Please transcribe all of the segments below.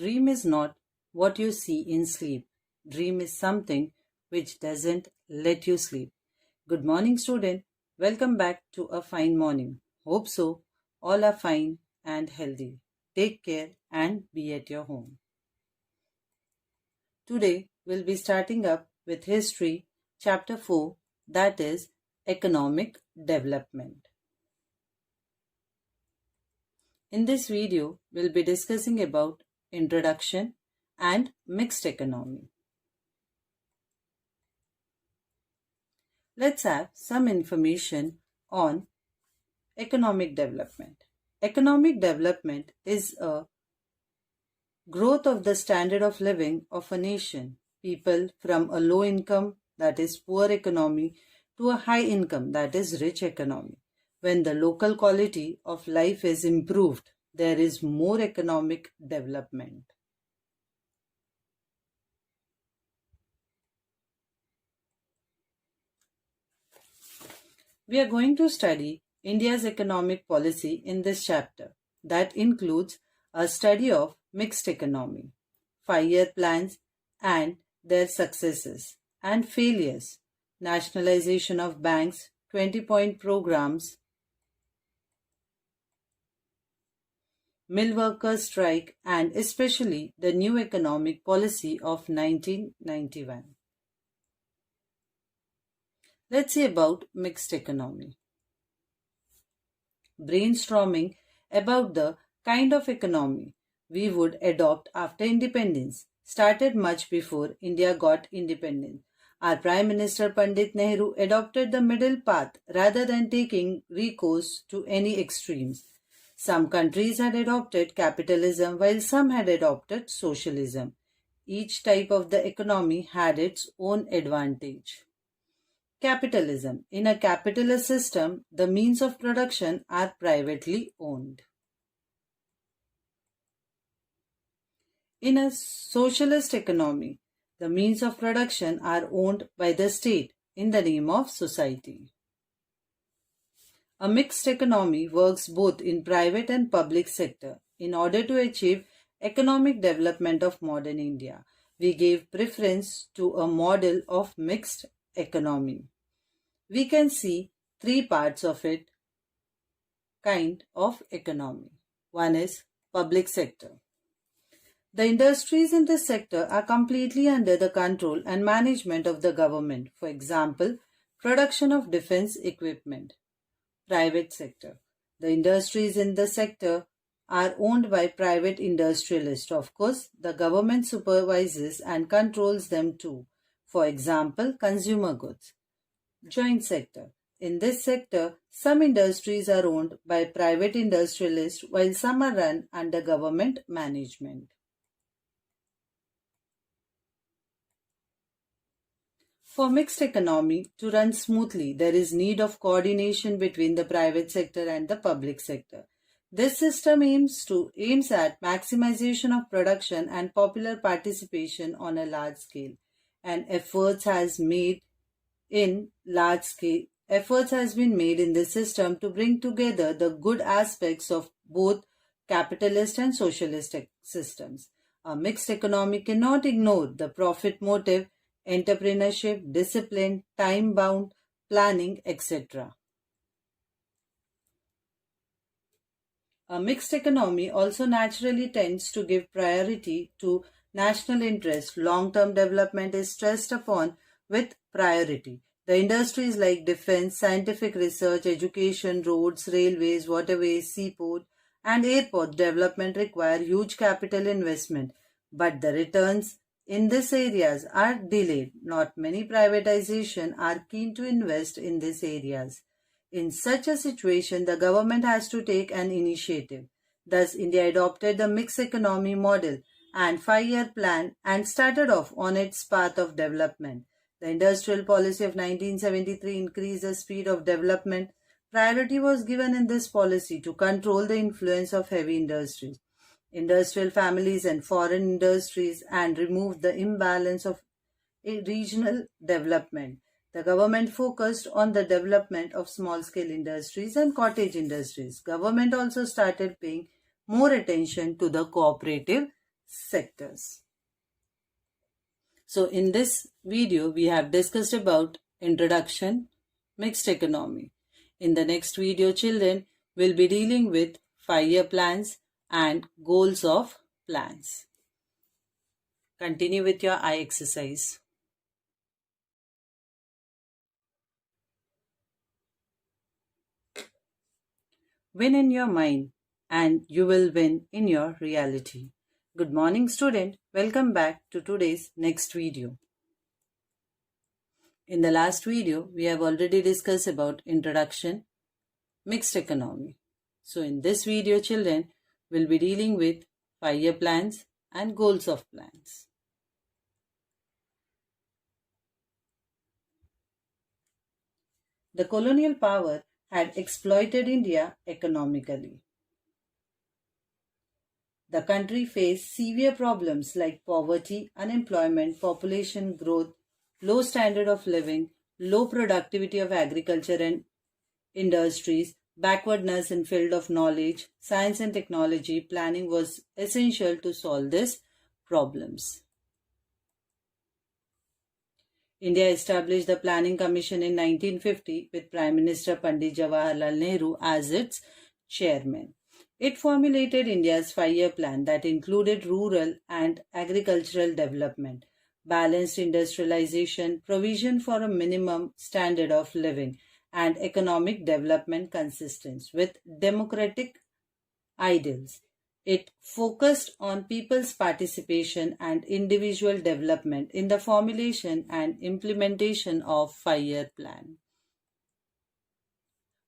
Dream is not what you see in sleep. Dream is something which doesn't let you sleep. Good morning, student. Welcome back to a fine morning. Hope so. All are fine and healthy. Take care and be at your home. Today, we'll be starting up with History, Chapter 4, that is Economic Development. In this video, we'll be discussing about Introduction and Mixed Economy. Let's have some information on economic development. Economic development is a growth of the standard of living of a nation. People from a low income, that is poor economy, to a high income, that is rich economy. When the local quality of life is improved, there is more economic development. We are going to study India's economic policy in this chapter. That includes a study of mixed economy, 5-year plans and their successes and failures, nationalization of banks, 20-point programs, mill workers' strike, and especially the new economic policy of 1991. Let's see about mixed economy. Brainstorming about the kind of economy we would adopt after independence started much before India got independence. Our Prime Minister Pandit Nehru adopted the middle path rather than taking recourse to any extremes. Some countries had adopted capitalism while some had adopted socialism. Each type of the economy had its own advantage. Capitalism. In a capitalist system, the means of production are privately owned. In a socialist economy, the means of production are owned by the state in the name of society. A mixed economy works both in private and public sector. In order to achieve economic development of modern India, we gave preference to a model of mixed economy. We can see three parts of it kind of economy. One is public sector. The industries in this sector are completely under the control and management of the government. For example, production of defense equipment. Private sector. The industries in the sector are owned by private industrialists. Of course, the government supervises and controls them too. For example, consumer goods. Joint sector. In this sector, some industries are owned by private industrialists while some are run under government management. For mixed economy to run smoothly, there is need of coordination between the private sector and the public sector. This system aims at maximization of production and popular participation on a large scale, and efforts has been made in this system to bring together the good aspects of both capitalist and socialist systems. A mixed economy cannot ignore the profit motive, entrepreneurship, discipline, time-bound planning, etc. A mixed economy also naturally tends to give priority to national interest. Long-term development is stressed upon with priority. The industries like defense, scientific research, education, roads, railways, waterways, seaport, and airport development require huge capital investment, but the returns in these areas are delayed. Not many privatization are keen to invest in these areas. In such a situation, the government has to take an initiative. Thus, India adopted the mixed economy model and 5-year plan and started off on its path of development. The industrial policy of 1973 increased the speed of development. Priority was given in this policy to control the influence of heavy industries, industrial families and foreign industries, and remove the imbalance of regional development. The government focused on the development of small-scale industries and cottage industries. Government also started paying more attention to the cooperative sectors. So in this video, we have discussed about introduction, mixed economy. In the next video, children will be dealing with 5-year plans and goals of plans. Continue with your eye exercise. Win in your mind and you will win in your reality. Good morning, student. Welcome back to today's next video. In the last video, we have already discussed about introduction, mixed economy. So in this video, children will be dealing with 5-year plans and goals of plans. The colonial power had exploited India economically. The country faced severe problems like poverty, unemployment, population growth, low standard of living, low productivity of agriculture and industries, backwardness in field of knowledge, science and technology. Planning was essential to solve these problems. India established the Planning Commission in 1950 with Prime Minister Pandit Jawaharlal Nehru as its chairman. It formulated India's 5-year plan that included rural and agricultural development, balanced industrialization, provision for a minimum standard of living, and economic development consistent with democratic ideals. It focused on people's participation and individual development in the formulation and implementation of 5-year plan.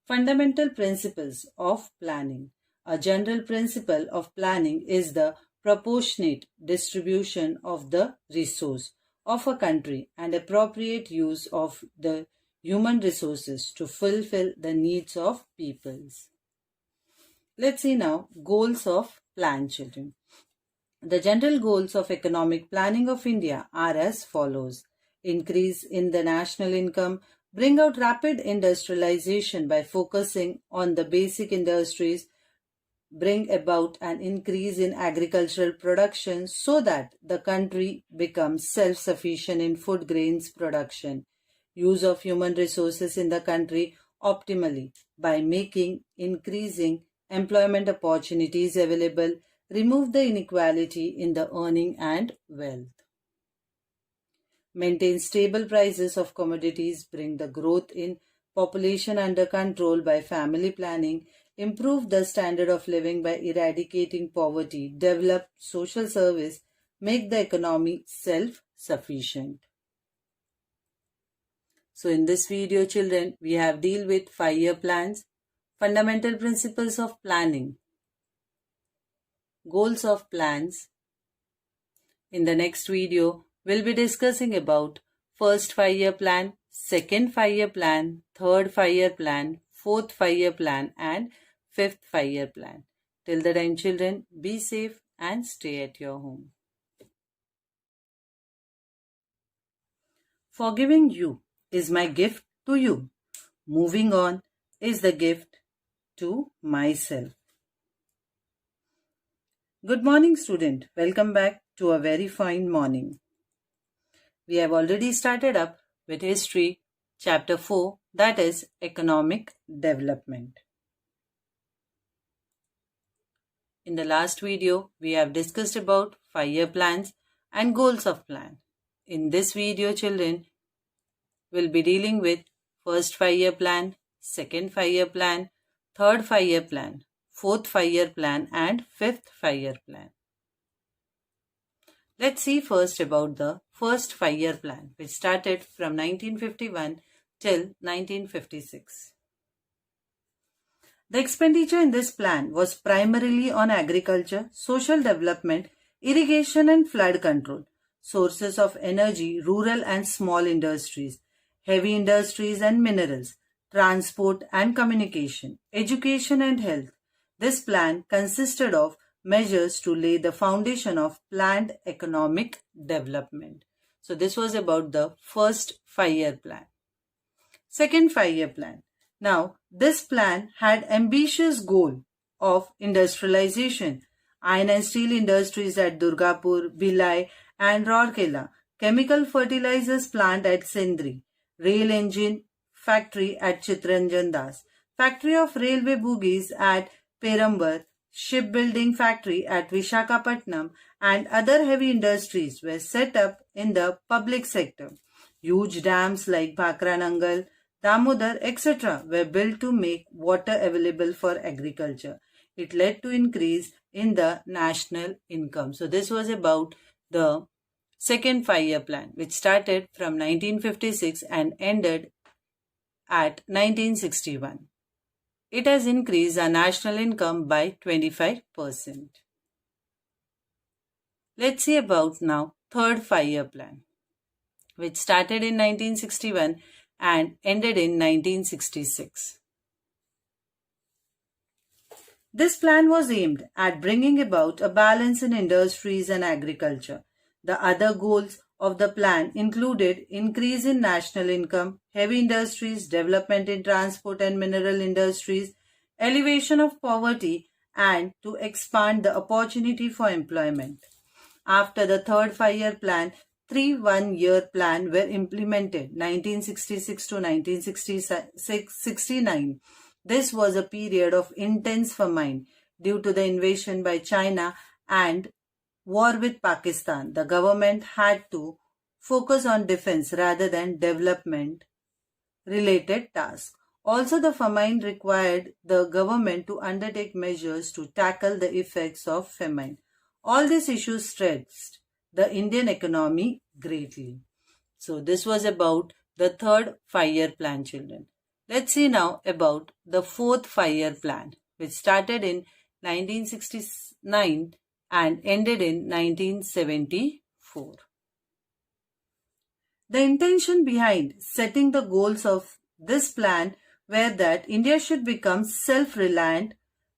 Fundamental principles of planning. A general principle of planning is the proportionate distribution of the resource of a country and appropriate use of the human resources to fulfill the needs of peoples. Let's see now goals of plan, children. The general goals of economic planning of India are as follows. Increase in the national income, bring out rapid industrialization by focusing on the basic industries, bring about an increase in agricultural production so that the country becomes self-sufficient in food grains production, use of human resources in the country optimally by making increasing employment opportunities available, remove the inequality in the earning and wealth. Maintain stable prices of commodities, bring the growth in population under control by family planning, improve the standard of living by eradicating poverty, develop social service, make the economy self-sufficient. So in this video, children, we have deal with 5-year plans, fundamental principles of planning, goals of plans. In the next video, we'll be discussing about first 5-year plan, second 5-year plan, third 5-year plan, fourth 5-year plan and fifth 5-year plan. Till the time, children, be safe and stay at your home. Forgiving you is my gift to you. Moving on is the gift to myself. Good morning, student. Welcome back to a very fine morning. We have already started up with History, Chapter 4, that is Economic Development. In the last video, we have discussed about 5-year plans and goals of plan. In this video, children will be dealing with first 5-year plan, second 5-year plan, third 5-year plan, fourth 5-year plan and fifth 5-year plan. Let's see first about the first 5-year plan, which started from 1951 till 1956. The expenditure in this plan was primarily on agriculture, social development, irrigation and flood control, sources of energy, rural and small industries, heavy industries and minerals, transport and communication, education and health. This plan consisted of measures to lay the foundation of planned economic development. So this was about the first 5-year plan. Second 5-year plan. Now, this plan had ambitious goal of industrialization. iron and steel industries at Durgapur, Bhilai and Rourkela, chemical fertilizers plant at Sindri, rail engine factory at Chitranjan Das, factory of railway bogies at Perambar, shipbuilding factory at Vishakhapatnam and other heavy industries were set up in the public sector. Huge dams like Bhakranangal, Damodar, etc. were built to make water available for agriculture. It led to increase in the national income. So this was about the second 5-year plan, which started from 1956 and ended at 1961. It has increased our national income by 25%. Let's see about now third 5-year plan, which started in 1961 and ended in 1966. This plan was aimed at bringing about a balance in industries and agriculture. The other goals of the plan included increase in national income, heavy industries, development in transport and mineral industries, elevation of poverty, and to expand the opportunity for employment. After the third 5-year plan, 3 one-year plan were implemented 1966 to 1969. This was a period of intense famine due to the invasion by China and war with Pakistan. The government had to focus on defense rather than development related tasks. Also, the famine required the government to undertake measures to tackle the effects of famine. All these issues stressed the Indian economy greatly. So, this was about the third 5-year plan, children. Let's see now about the fourth 5-year plan, which started in 1969 and ended in 1974. The intention behind setting the goals of this plan were that India should become self-reliant,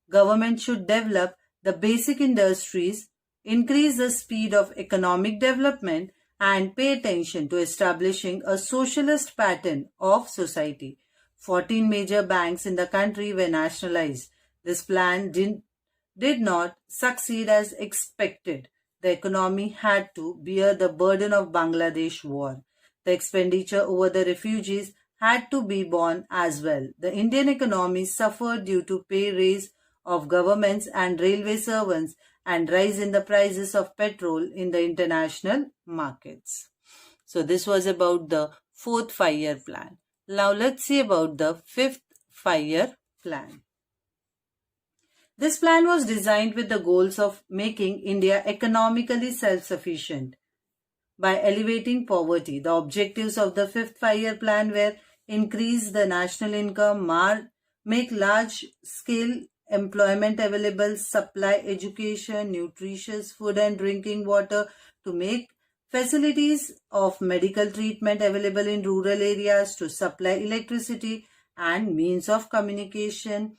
government should develop the basic industries, increase the speed of economic development, and pay attention to establishing a socialist pattern of society. 14 major banks in the country were nationalized. This plan did not succeed as expected. The economy had to bear the burden of Bangladesh war. The expenditure over the refugees had to be borne as well. The Indian economy suffered due to pay raise of governments and railway servants and rise in the prices of petrol in the international markets. So this was about the fourth 5-year plan. Now let's see about the fifth 5-year plan. This plan was designed with the goals of making India economically self-sufficient by elevating poverty. The objectives of the fifth 5-year plan were increase the national income, make large-scale employment available, supply education, nutritious food and drinking water, to make facilities of medical treatment available in rural areas, to supply electricity and means of communication,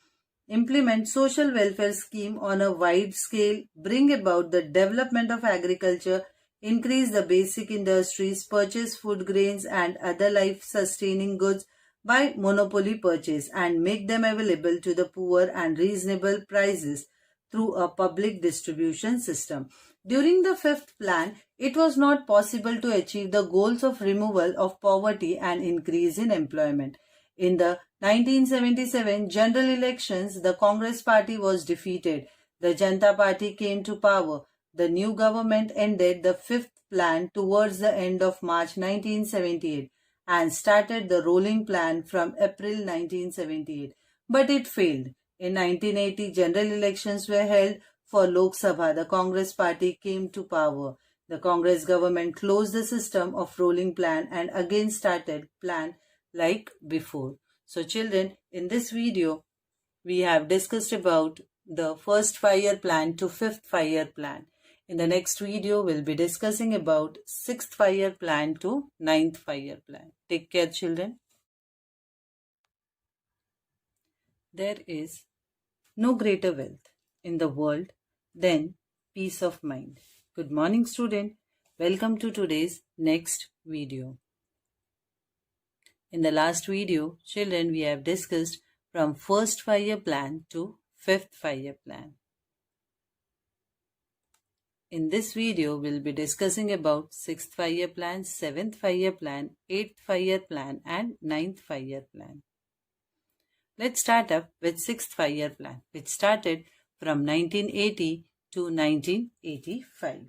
implement social welfare scheme on a wide scale, bring about the development of agriculture, increase the basic industries, purchase food grains and other life-sustaining goods by monopoly purchase and make them available to the poor and reasonable prices through a public distribution system. During the fifth plan, it was not possible to achieve the goals of removal of poverty and increase in employment. In the 1977 general elections, the Congress party was defeated. The Janata Party came to power. The new government ended the fifth plan towards the end of March 1978 and started the rolling plan from April 1978. But it failed. In 1980, general elections were held for Lok Sabha. The Congress party came to power. The Congress government closed the system of rolling plan and again started plan like before. So children, in this video, we have discussed about the first 5-year plan to fifth 5-year plan. In the next video, we'll be discussing about sixth 5-year plan to ninth 5-year plan. Take care, children. There is no greater wealth in the world than peace of mind. Good morning, student. Welcome to today's next video. In the last video, children, we have discussed from first 5-year plan to fifth 5-year plan. In this video, we'll be discussing about 6th 5-year plan, 7th 5-year plan, 8th 5-year plan and 9th 5-year plan. Let's start up with 6th 5-year plan, which started from 1980 to 1985.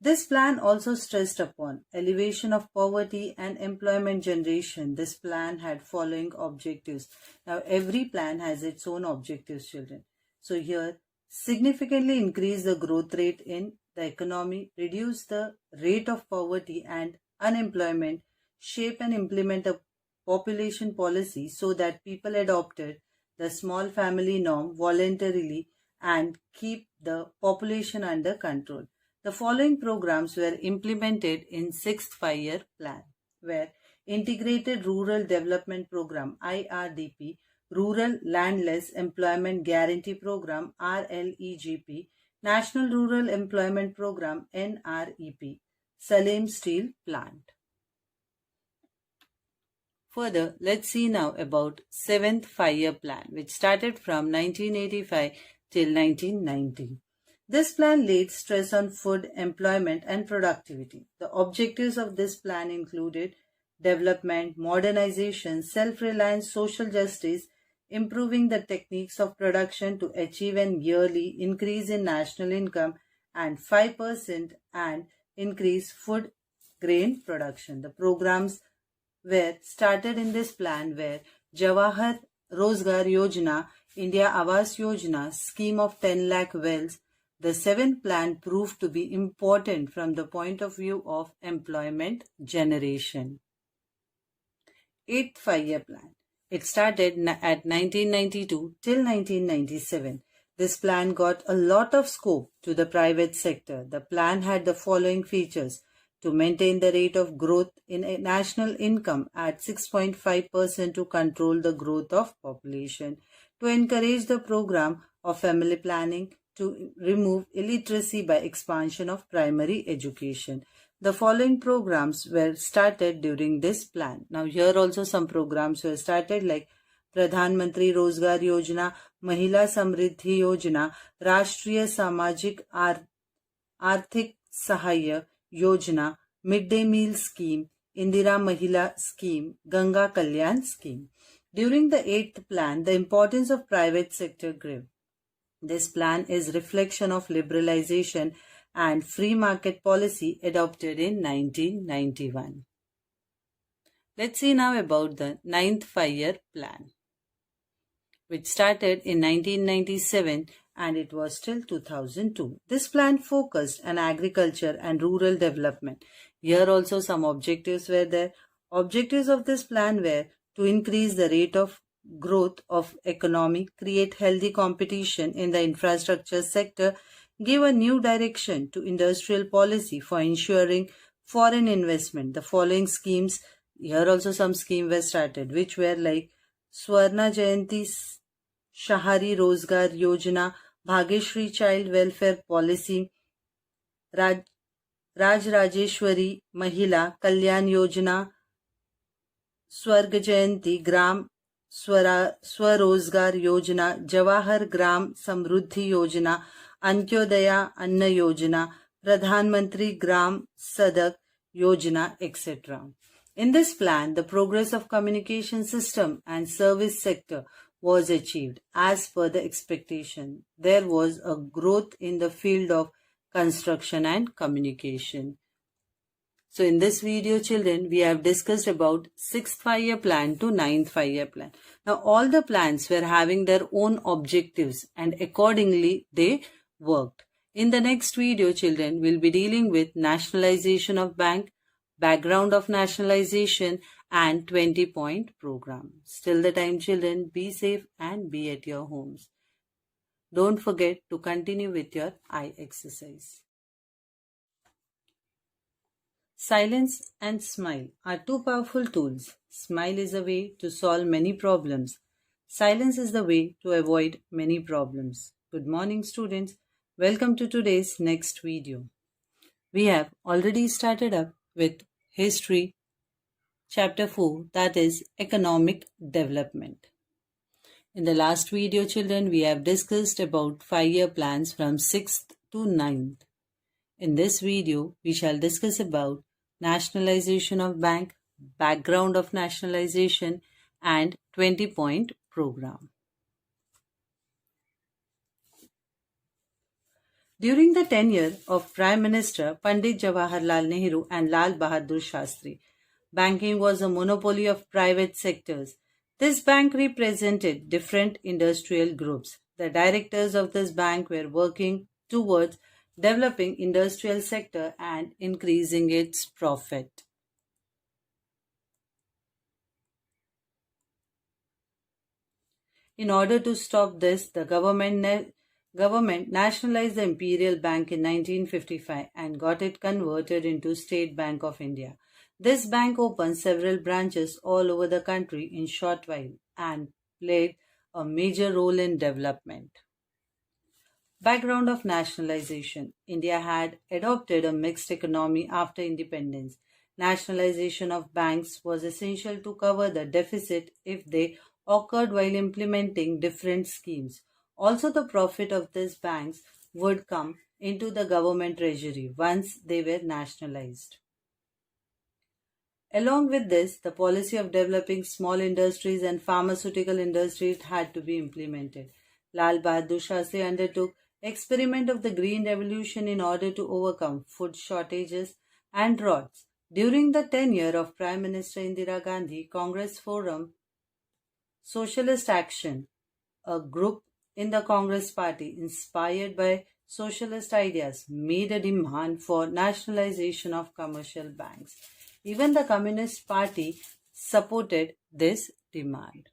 This plan also stressed upon elevation of poverty and employment generation. This plan had following objectives. Now, every plan has its own objectives, children. So here, significantly increase the growth rate in the economy, reduce the rate of poverty and unemployment, shape and implement a population policy so that people adopted the small family norm voluntarily and keep the population under control. The following programs were implemented in 6th 5-year plan, where Integrated Rural Development Program IRDP, Rural Landless Employment Guarantee Program RLEGP, National Rural Employment Program NREP, Salem Steel Plant. Further, let's see now about 7th 5-year plan, which started from 1985 till 1990. This plan laid stress on food, employment and productivity. The objectives of this plan included development, modernization, self-reliance, social justice, improving the techniques of production to achieve an yearly increase in national income and 5% and increase food grain production. The programs were started in this plan were Jawahar Rozgar Yojana, India Awas Yojana, scheme of 10 lakh wells. The 7th plan proved to be important from the point of view of employment generation. 8th 5-year plan. It started at 1992 till 1997. This plan got a lot of scope to the private sector. The plan had the following features: to maintain the rate of growth in national income at 6.5% to control the growth of population, to encourage the program of family planning, to remove illiteracy by expansion of primary education. The following programs were started during this plan. Now here also some programs were started like Pradhan Mantri Rozgar Yojana, Mahila Samriddhi Yojana, Rashtriya Samajik Arthik Sahaya Yojana, Midday Meal Scheme, Indira Mahila Scheme, Ganga Kalyan Scheme. During the 8th plan, the importance of private sector grew. This plan is reflection of liberalization and free market policy adopted in 1991. Let's see now about the 9th 5-year plan, which started in 1997 and it was till 2002. This plan focused on agriculture and rural development. Here also some objectives were there. Objectives of this plan were to increase the rate of growth of economy, create healthy competition in the infrastructure sector, give a new direction to industrial policy for ensuring foreign investment. The following schemes, here also some schemes were started, which were like Swarna Jayanti Shahari Rozgar Yojana, Bhageshri Child Welfare Policy, Raj Rajeshwari Mahila Kalyan Yojana, Swarg Jayanti Gram Swarozgar Yojana, Jawahar Gram Samruddhi Yojana, Antyodaya Anna Yojana, Pradhan Mantri Gram Sadak Yojana, etc. In this plan, the progress of communication system and service sector was achieved as per the expectation. There was a growth in the field of construction and communication. So in this video, children, we have discussed about 6th 5-year plan to 9th 5-year plan. Now all the plans were having their own objectives and accordingly they worked. In the next video, children, we'll be dealing with nationalization of bank, background of nationalization and 20-point program. Till the time, children, be safe and be at your homes. Don't forget to continue with your eye exercise. Silence and smile are two powerful tools. Smile is a way to solve many problems. Silence is the way to avoid many problems. Good morning, students. Welcome to today's next video. We have already started up with History Chapter 4, that is Economic Development. In the last video, children, we have discussed about 5-year plans from 6th to 9th. In this video, we shall discuss about nationalization of bank, background of nationalization, and 20-point program. During the tenure of Prime Minister Pandit Jawaharlal Nehru and Lal Bahadur Shastri, banking was a monopoly of private sectors. This bank represented different industrial groups. The directors of this bank were working towards developing industrial sector and increasing its profit. In order to stop this, the government nationalized the Imperial Bank in 1955 and got it converted into State Bank of India. This bank opened several branches all over the country in short while and played a major role in development. Background of nationalization. India had adopted a mixed economy after independence. Nationalization of banks was essential to cover the deficit if they occurred while implementing different schemes. Also, the profit of these banks would come into the government treasury once they were nationalized. Along with this, the policy of developing small industries and pharmaceutical industries had to be implemented. Lal Bahadur Shastri undertook experiment of the Green Revolution in order to overcome food shortages and droughts. During the tenure of Prime Minister Indira Gandhi, Congress Forum Socialist Action, a group in the Congress Party inspired by socialist ideas, made a demand for nationalization of commercial banks. Even the Communist Party supported this demand.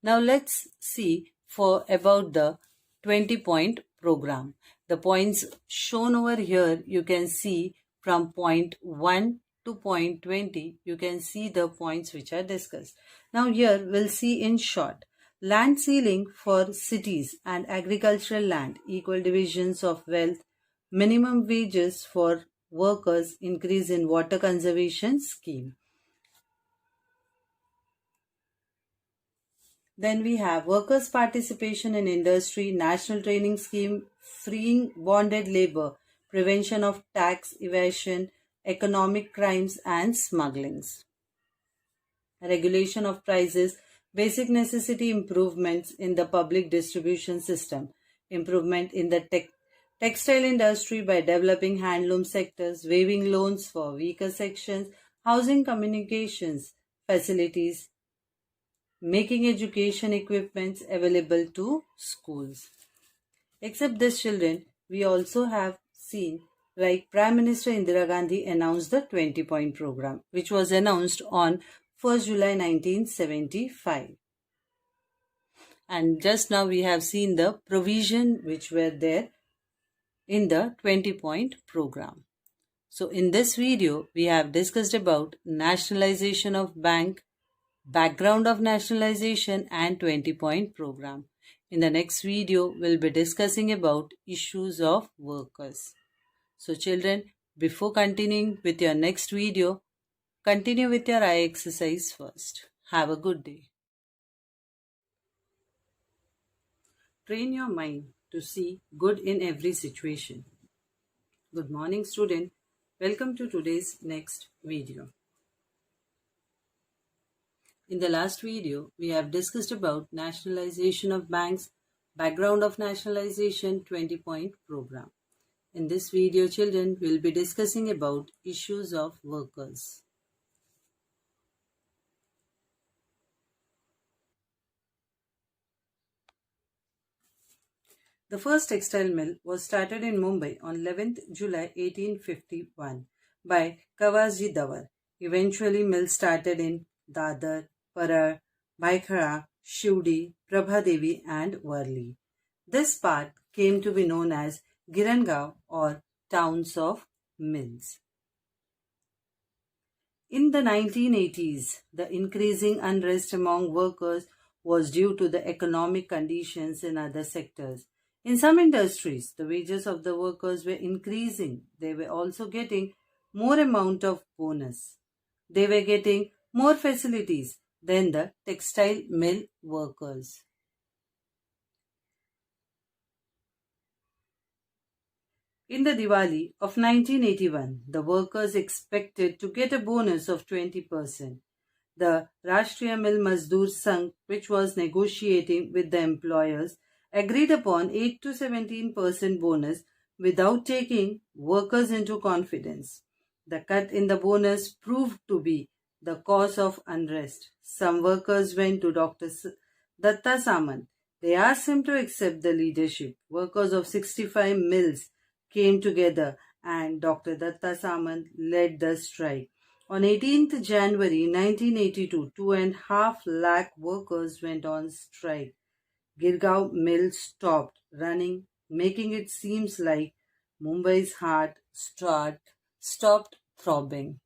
Now let's see for about the 20-point program. The points shown over here, you can see from point 1 to point 20, you can see the points which are discussed. Now here we'll see in short. Land ceiling for cities and agricultural land, equal divisions of wealth, minimum wages for workers, increase in water conservation scheme. Then we have workers' participation in industry, national training scheme, freeing bonded labor, prevention of tax evasion, economic crimes and smugglings. Regulation of prices, basic necessity improvements in the public distribution system, improvement in the textile industry by developing handloom sectors, waiving loans for weaker sections, housing communications facilities, making education equipments available to schools. Except this, children, we also have seen like Prime Minister Indira Gandhi announced the 20-point program, which was announced on 1st July 1975. And just now we have seen the provision which were there in the 20-point program. So in this video, we have discussed about nationalization of bank, background of nationalization and 20-point program. In the next video, we'll be discussing about issues of workers. So children, before continuing with your next video, continue with your eye exercise first. Have a good day. Train your mind to see good in every situation. Good morning, student. Welcome to today's next video. In the last video, we have discussed about nationalization of banks, background of nationalization, 20-point program. In this video, children will be discussing about issues of workers. The first textile mill was started in Mumbai on 11th July 1851 by Kawasji Dawar. Eventually, mills started in Dadar, Parar, Baikhara, Shivdi, Prabhadevi and Worli. This part came to be known as Girangaon or towns of mills. In the 1980s, the increasing unrest among workers was due to the economic conditions in other sectors. In some industries, the wages of the workers were increasing. They were also getting more amount of bonus. They were getting more facilities than the textile mill workers. In the Diwali of 1981, the workers expected to get a bonus of 20%. The Rashtriya Mil Mazdoor Sangh, which was negotiating with the employers, agreed upon 8 to 17% bonus without taking workers into confidence. The cut in the bonus proved to be the cause of unrest. Some workers went to Dr. Datta Samant. They asked him to accept the leadership. Workers of 65 mills came together and Dr. Datta Samant led the strike. On 18th January 1982, 2.5 lakh workers went on strike. Girgaon mill stopped running, making it seems like Mumbai's heart stopped throbbing.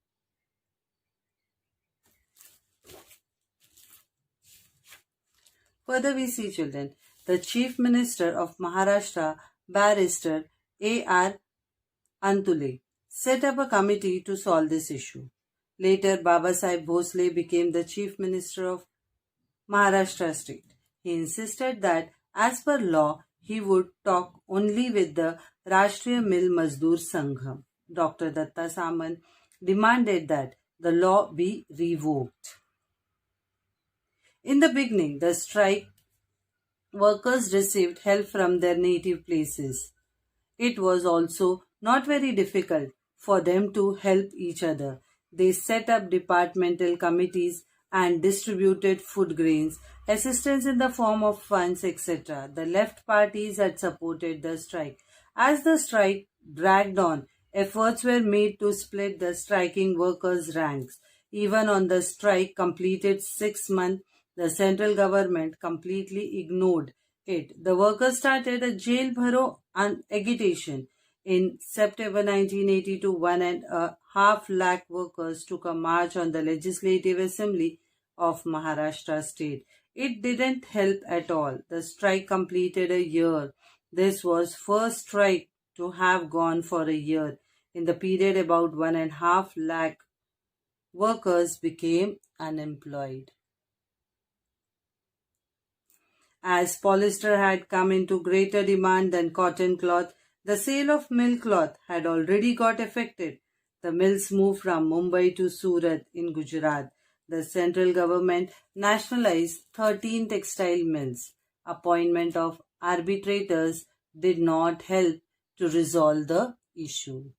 Further we see, children, the Chief Minister of Maharashtra, Barrister A.R. Antule, set up a committee to solve this issue. Later, Babasaheb Bhosle became the Chief Minister of Maharashtra state. He insisted that, as per law, he would talk only with the Rashtriya Mil Mazdoor Sangh. Dr. Datta Samant demanded that the law be revoked. In the beginning, the strike workers received help from their native places. It was also not very difficult for them to help each other. They set up departmental committees and distributed food grains, assistance in the form of funds, etc. The left parties had supported the strike. As the strike dragged on, efforts were made to split the striking workers' ranks. Even on the strike completed 6 months, the central government completely ignored it. The workers started a jail bharo agitation. In September 1982, 1.5 lakh workers took a march on the Legislative Assembly of Maharashtra state. It didn't help at all. The strike completed a year. This was first strike to have gone for a year. In the period, about 1.5 lakh workers became unemployed. As polyester had come into greater demand than cotton cloth, the sale of mill cloth had already got affected. The mills moved from Mumbai to Surat in Gujarat. The central government nationalized 13 textile mills. Appointment of arbitrators did not help to resolve the issue.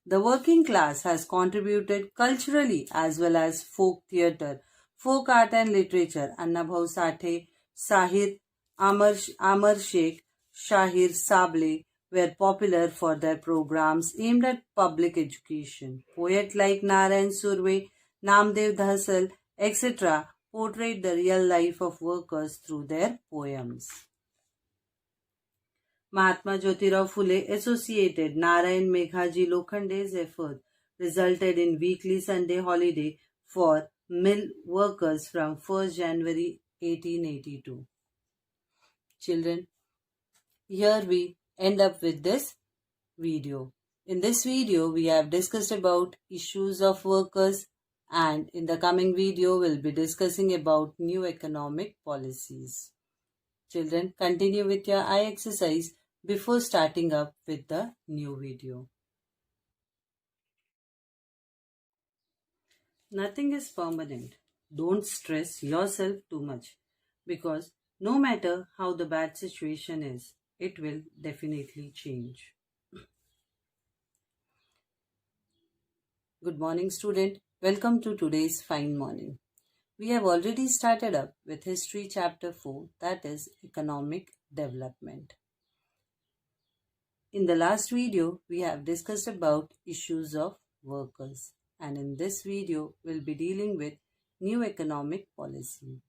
The working class has contributed culturally as well as folk theatre, folk art and literature. Annabhau Sathe, Sahir Amar Sheikh, Shahir Sable were popular for their programs aimed at public education. Poets like Narayan Surve, Namdev Dhasal, etc. portrayed the real life of workers through their poems. Mahatma Jyotirao Phule associated Narayan Meghaji Lokhande's effort resulted in weekly Sunday holiday for mill workers from 1st January 1882. Children, here we end up with this video. In this video, we have discussed about issues of workers, and in the coming video, we'll be discussing about new economic policies. Children, continue with your eye exercise before starting up with the new video. Nothing is permanent. Don't stress yourself too much, because no matter how the bad situation is, it will definitely change. Good morning, student. Welcome to today's fine morning. We have already started up with History Chapter 4, that is Economic Development. In the last video, we have discussed about issues of workers, and in this video, we'll be dealing with new economic policy.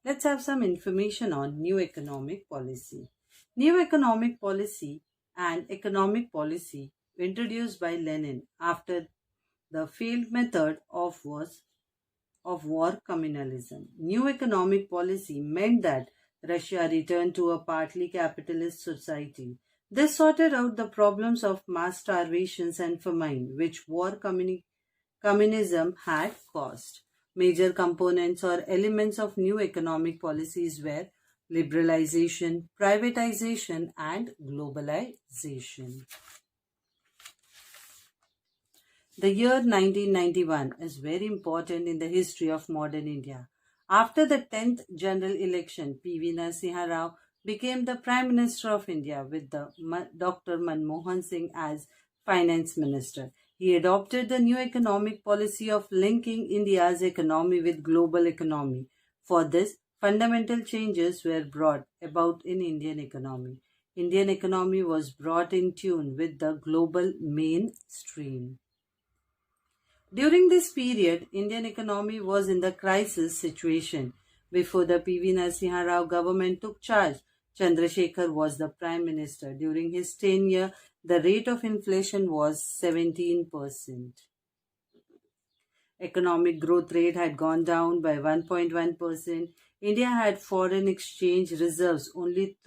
Let's have some information on new economic policy. New economic policy and economic policy were introduced by Lenin after the failed method of war communalism. New economic policy meant that Russia returned to a partly capitalist society. This sorted out the problems of mass starvations and famine, which war communism had caused. Major components or elements of new economic policies were liberalization, privatization, and globalization. The year 1991 is very important in the history of modern India. After the 10th general election, P.V. Narasimha Rao became the Prime Minister of India with Dr. Manmohan Singh as Finance Minister. He adopted the new economic policy of linking India's economy with global economy. For this, fundamental changes were brought about in Indian economy. Indian economy was brought in tune with the global mainstream. During this period, Indian economy was in the crisis situation. Before the P.V. Narasimha Rao government took charge, Chandrasekhar was the Prime Minister. During his tenure, the rate of inflation was 17%. Economic growth rate had gone down by 1.1%. India had foreign exchange reserves only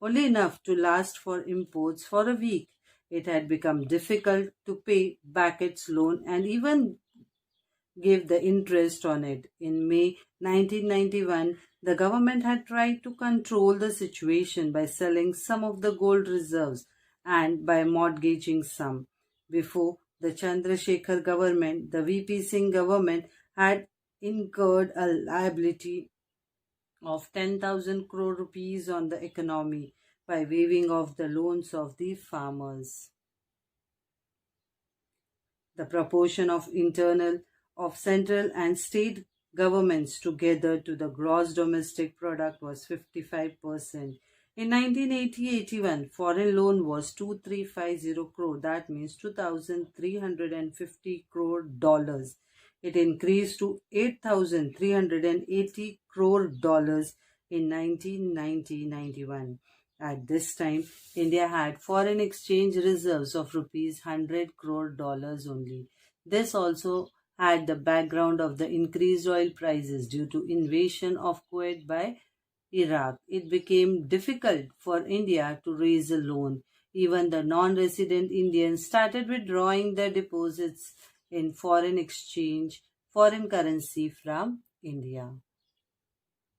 enough to last for imports for a week. It had become difficult to pay back its loan and even gave the interest on it. In May 1991, the government had tried to control the situation by selling some of the gold reserves and by mortgaging some. Before the Chandrasekhar government, the VP Singh government had incurred a liability of 10,000 crore rupees on the economy by waiving off the loans of the farmers. The proportion of central and state governments together to the gross domestic product was 55%. In 1980-81, foreign loan was 2350 crore, that means 2,350 crore dollars. It increased to 8,380 crore dollars in 1990-91. At this time, India had foreign exchange reserves of rupees 100 crore dollars only. This also had the background of the increased oil prices due to invasion of Kuwait by Iraq. It became difficult for India to raise a loan. Even the non-resident Indians started withdrawing their deposits in foreign currency from India.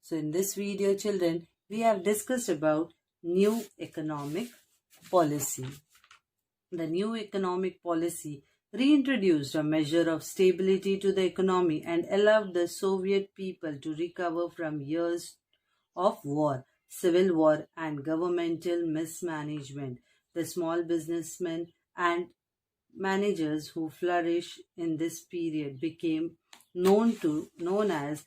So in this video, children, we have discussed about new economic policy. The new economic policy reintroduced a measure of stability to the economy and allowed the Soviet people to recover from years of war, civil war, and governmental mismanagement. The small businessmen and managers who flourished in this period became known as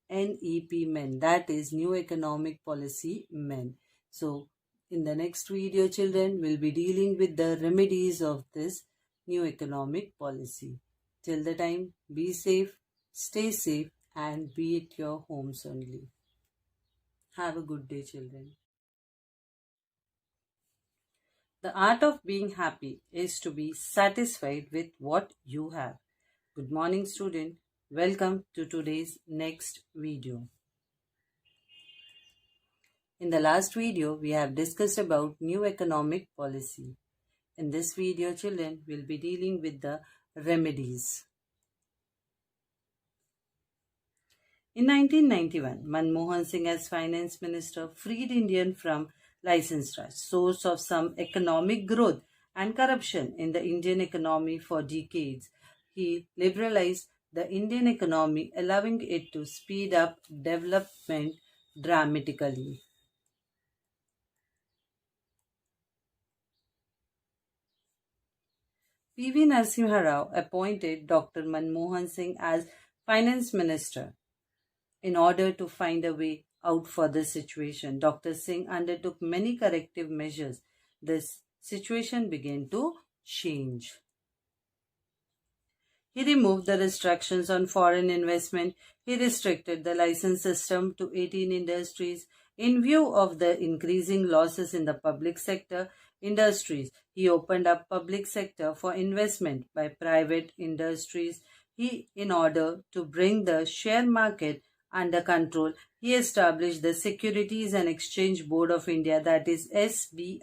NEP men, that is New Economic Policy men. So, in the next video, children, will be dealing with the remedies of this new economic policy. Till the time, be safe, stay safe, and be at your homes only. Have a good day, children. The art of being happy is to be satisfied with what you have. Good morning, student. Welcome to today's next video. In the last video, we have discussed about new economic policy. In this video, children, will be dealing with the remedies. In 1991, Manmohan Singh as Finance Minister freed India from license trust, source of some economic growth and corruption in the Indian economy for decades. He liberalized the Indian economy, allowing it to speed up development dramatically. P.V. Narasimha Rao appointed Dr. Manmohan Singh as Finance Minister. In order to find a way out for this situation, Dr. Singh undertook many corrective measures. This situation began to change. He removed the restrictions on foreign investment. He restricted the license system to 18 industries. In view of the increasing losses in the public sector industries, he opened up public sector for investment by private industries. In order to bring the share market under control, he established the Securities and Exchange Board of India, that is SEBI,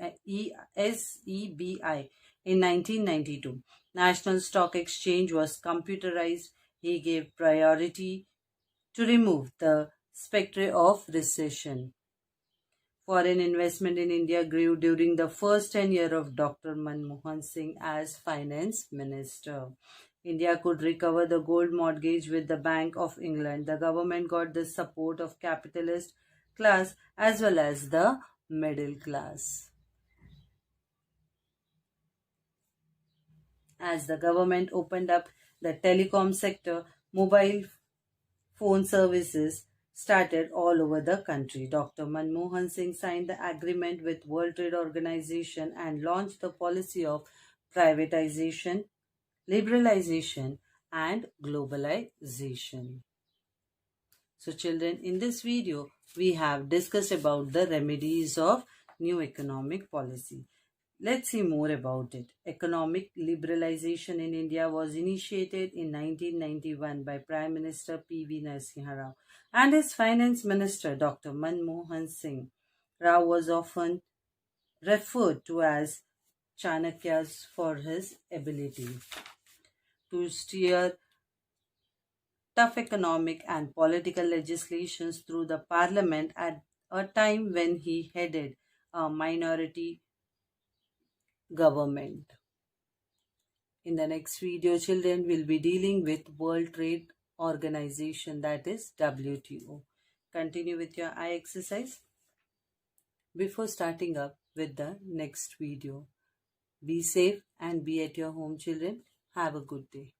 in 1992. National Stock Exchange was computerized. He gave priority to remove the specter of recession. Foreign investment in India grew during the first 10 years of Dr. Manmohan Singh as finance minister. India could recover the gold mortgage with the Bank of England. The government got the support of capitalist class as well as the middle class. As the government opened up the telecom sector, mobile phone services started all over the country. Dr. Manmohan Singh signed the agreement with World Trade Organization and launched the policy of privatization, liberalization, and globalization. So children, in this video, we have discussed about the remedies of new economic policy. Let's see more about it. Economic liberalization in India was initiated in 1991 by Prime Minister P.V. Narasimha Rao and his Finance Minister Dr. Manmohan Singh. Rao was often referred to as Chanakya for his ability to steer tough economic and political legislations through the parliament at a time when he headed a minority government. In the next video, children will be dealing with World Trade Organization, that is WTO. Continue with your eye exercise. Before starting up with the next video, be safe and be at your home, children. Have a good day.